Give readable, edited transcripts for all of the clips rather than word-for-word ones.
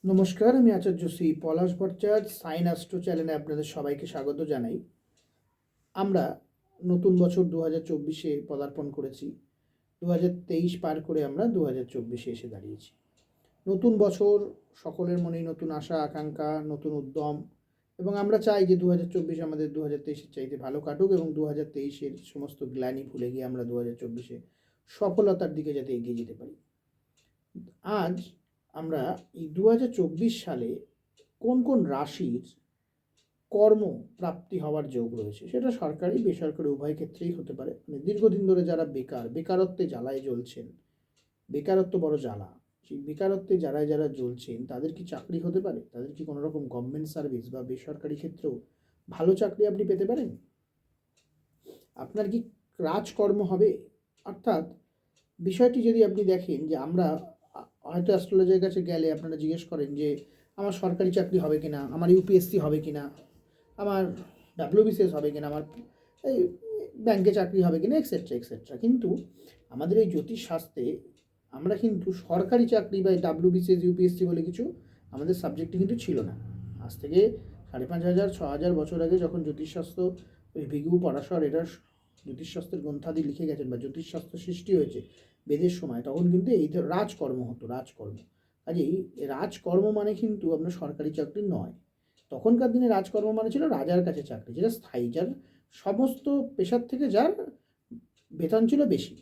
নমস্কার, আমি আচার্য শ্রী পলাশ Bhattacharya sign astro চ্যানেলে আপনাদের সবাইকে স্বাগত জানাই। আমরা নতুন বছর 2024-এ পদার্পণ করেছি। 2023 পার করে আমরা 2024-এ এসে দাঁড়িয়েছি। নতুন বছর, সকলের মনেই নতুন আশা আকাঙ্ক্ষা, নতুন উদ্যম, এবং আমরা চাই যে 2024 আমাদের 2023-এর চাইতে ভালো কাটুক এবং 2023-এর সমস্ত গ্লানি ভুলে গিয়ে আমরা 2024-এ সফলতার দিকে যাতে এগিয়ে যেতে পারি। আজ আমরা এই 2024 সালে কোন কোন রাশির কর্মপ্রাপ্তি হওয়ার যোগ রয়েছে, সেটা সরকারি বেসরকারি উভয় ক্ষেত্রেই হতে পারে। মানে দীর্ঘদিন ধরে যারা বেকারত্বে জ্বালায় জ্বলছেন, বেকারত্ব বড় জ্বালা, সেই বেকারত্বে যারা জ্বলছেন তাদের কি চাকরি হতে পারে? তাদের কি কোনো রকম গভর্নমেন্ট সার্ভিস বা বেসরকারি ক্ষেত্রেও ভালো চাকরি আপনি পেতে পারেন? আপনার কি রাজকর্ম হবে? অর্থাৎ বিষয়টি যদি আপনি দেখেন যে আমরা হয়তো অ্যাস্ট্রোলজারের কাছে গেলে আপনারা জিজ্ঞেস করেন যে আমার সরকারি চাকরি হবে কিনা, আমার ইউপিএসসি হবে কিনা, আমার ডাব্লিউবিসিএস হবে কিনা, আমার এই ব্যাংকে চাকরি হবে কিনা, এক্সেট্রা এক্সেট্রা। কিন্তু আমাদের এই জ্যোতিষশাস্ত্রে আমরা কিন্তু সরকারি চাকরি বা ডাব্লিউবিসিএস ইউপিএসসি বলে কিছু আমাদের সাবজেক্টে কিন্তু ছিল না। আজ থেকে 5,500-6,000 বছর আগে যখন জ্যোতিষশাস্ত্র, ওই ভিগু পরাশর এরা জ্যোতিষশাস্ত্রের গ্রন্থাদি লিখে গেছেন বা জ্যোতিষশাস্ত্র সৃষ্টি হয়েছে বেদের সময়, তখন কিন্তু এই রাজকর্ম হতো, রাজকর্ম। কাজেই রাজকর্ম মানে কিন্তু আপনার সরকারি চাকরি নয়। তখনকার দিনে রাজকর্ম মানে ছিল রাজার কাছে চাকরি, যেটা স্থায়ী, যার সমস্ত পেশার থেকে যার বেতন ছিল বেশি,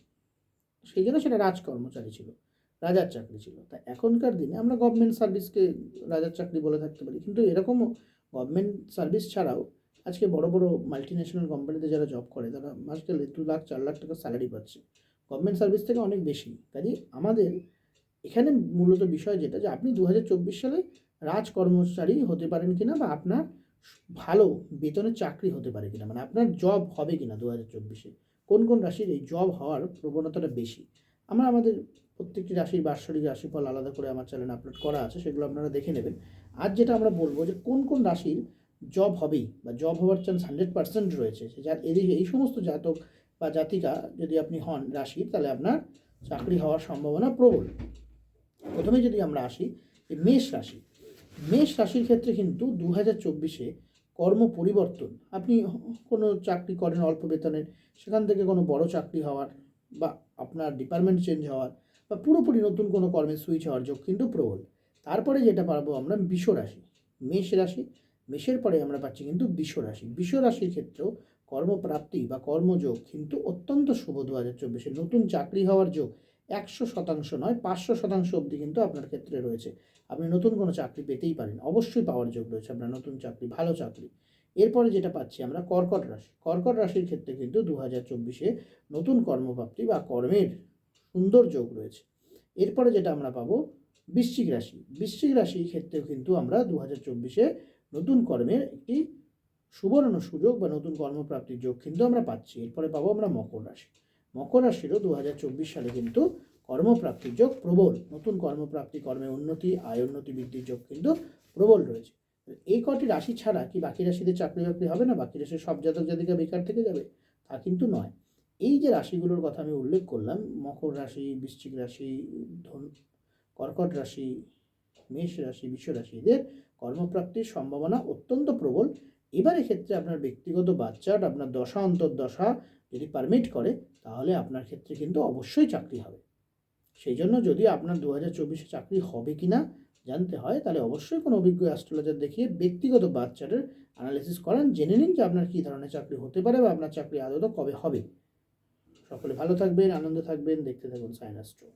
সেই জন্য সেটা রাজকর্মচারী ছিল, রাজার চাকরি ছিল। তা এখনকার দিনে আমরা গভর্নমেন্ট সার্ভিসকে রাজার চাকরি বলে থাকতে পারি, কিন্তু এরকমও গভর্নমেন্ট সার্ভিস ছাড়াও আজকে বড় বড় মাল্টি ন্যাশনাল কোম্পানিতে যারা জব করে তারা মাস গেলে 2 লাখ 4 লাখ টাকা স্যালারি পাচ্ছে, গভর্নমেন্ট সার্ভিস থেকে অনেক বেশি। কাজে আমাদের এখানে মূলত বিষয় যেটা, যে আপনি 2024 সালে রাজকর্মচারী হতে পারেন কিনা, বা আপনার ভালো বেতনের চাকরি হতে পারে কিনা, মানে আপনার জব হবে কিনা 2024-এ, কোন কোন রাশির এই জব হওয়ার প্রবণতাটা বেশি। আমরা আমাদের প্রত্যেকটি রাশির বাৎসরিক রাশিফল আলাদা করে আমার চ্যানেলে আপলোড করা আছে, সেগুলো আপনারা দেখে নেবেন। আজ যেটা আমরা বলবো যে কোন কোন রাশির জব হবেই বা জব হওয়ার চান্স 100% রয়েছে, যার এই সমস্ত জাতক বা জাতিকা যদি আপনি হন রাশির, তাহলে আপনার চাকরি হওয়ার সম্ভাবনা প্রবল। প্রথমে যদি আমরা আসি মেষ রাশি, মেষ রাশির ক্ষেত্রে কিন্তু 2024-এ কর্ম পরিবর্তন, আপনি কোনো চাকরি করেন অল্প বেতনের, সেখান থেকে কোনো বড় চাকরি হওয়ার, বা আপনার ডিপার্টমেন্ট চেঞ্জ হওয়ার, বা পুরোপুরি নতুন কোনো কর্মে সুইচ হওয়ার যোগ কিন্তু প্রবল। তারপরে যেটা পাবো আমরা বৃষ রাশি, মেষ রাশি, মেষের পরে আমরা পাচ্ছি কিন্তু বৃষ রাশি। বৃষ রাশির ক্ষেত্রেও কর্মপ্রাপ্তি বা কর্মযোগ কিন্তু অত্যন্ত শুভ। 2024-এ নতুন চাকরি হওয়ার যোগ 100% নয়, 500% অবধি কিন্তু আপনার ক্ষেত্রে রয়েছে। আপনি নতুন কোনো চাকরি পেতেই পারেন, অবশ্যই পাওয়ার যোগ রয়েছে আপনার নতুন চাকরি, ভালো চাকরি। এরপরে যেটা পাচ্ছি আমরা কর্কট রাশি, কর্কট রাশির ক্ষেত্রে কিন্তু 2024-এ নতুন কর্মপ্রাপ্তি বা কর্মের সুন্দর যোগ রয়েছে। এরপরে যেটা আমরা পাবো বৃশ্চিক রাশি, বৃশ্চিক রাশির ক্ষেত্রেও কিন্তু আমরা 2024-এ নতুন কর্মের একটি সুবর্ণ সুযোগ বা নতুন কর্মপ্রাপ্তির যোগ কিন্তু আমরা পাচ্ছি। এরপরে পাবো আমরা মকর রাশি, মকর রাশিরও 2024 সালে কিন্তু কর্মপ্রাপ্তির যোগ প্রবল, নতুন কর্মপ্রাপ্তি, কর্মে উন্নতি, আয় উন্নতি বৃদ্ধির যোগ কিন্তু প্রবল রয়েছে। এই কটি রাশি ছাড়া কি বাকি রাশিদের চাকরি বাকরি হবে না? বাকি রাশির সব জাতক জাতিকা বেকার থেকে যাবে? তা কিন্তু নয়। এই যে রাশিগুলোর কথা আমি উল্লেখ করলাম, মকর রাশি, বৃশ্চিক রাশি, কর্কট রাশি, মেষ রাশি, বৃষ রাশি, এদের কর্মপ্রাপ্তির সম্ভাবনা অত্যন্ত প্রবল। এবার এক্ষেত্রে আপনার ব্যক্তিগত বাচ্চাট, আপনার দশা অন্তর্দশা যদি পারমিট করে, তাহলে আপনার ক্ষেত্রে কিন্তু অবশ্যই চাকরি হবে। সেই জন্য যদি আপনার 2024-এ চাকরি হবে কি না জানতে হয়, তাহলে অবশ্যই কোনো অভিজ্ঞ অ্যাস্ট্রোলজার দেখিয়ে ব্যক্তিগত বাচ্চাটের অ্যানালিসিস করান, জেনে নিন যে আপনার কী ধরনের চাকরি হতে পারে বা আপনার চাকরি আদৌ কবে হবে। সকলে ভালো থাকবেন, আনন্দে থাকবেন, দেখতে থাকুন সাইন অ্যাস্ট্রো।